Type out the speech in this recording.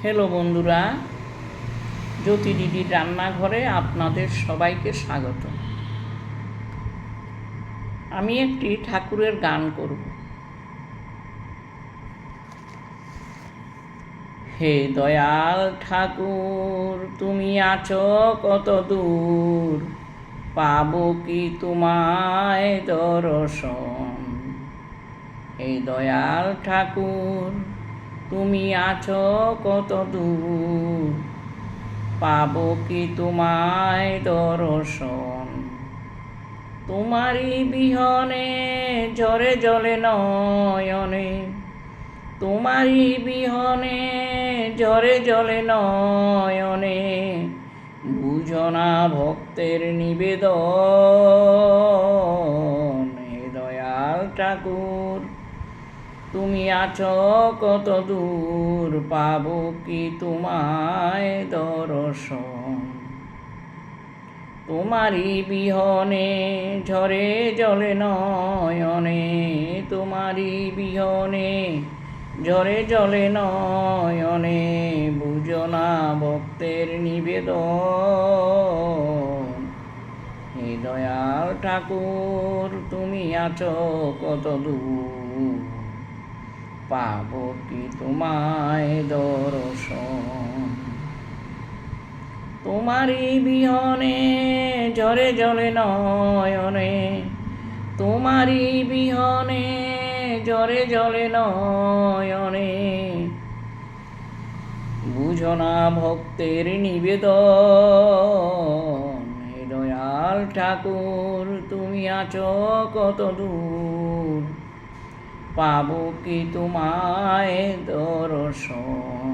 Hello বন্ধুরা, জ্যোতি দিদির রান্নাঘরে আপনাদের সবাইকে স্বাগত। আমি একটি ঠাকুরের গান করব। হে দয়াল ঠাকুর, তুমি আছো কত দূর, পাবো কি তোমায় দর্শন। হে দয়াল ঠাকুর, তুমি আছো কত দূর, পাবো কি তোমায় দর্শন। তোমারই বিহনে ঝরে জলে নয়নে, তোমারই বিহনে ঝরে জলে নয়নে, বুঝো না ভক্তের নিবেদন। হে দয়াল ঠাকুর, তুমি আছো কত দূর, পাবো কি তোমায় দর্শন। তোমারই বিহনে ঝরে জলে নয়নে, তোমারই বিহনে ঝরে জলে নয়নে, বুঝো না ভক্তের নিবেদন। হে দয়াল ঠাকুর, তুমি আছো কত দূর, পাবো কি তোমায় দর্শন। তোমারই বিহনে ঝরে জলে নয়নে, তোমারই বিহনে ঝরে জলে নয়নে, বুঝো না ভক্তের নিবেদন। হে দয়াল ঠাকুর, তুমি আছো কত দূর, পাবো কি তোমায় দর্শন।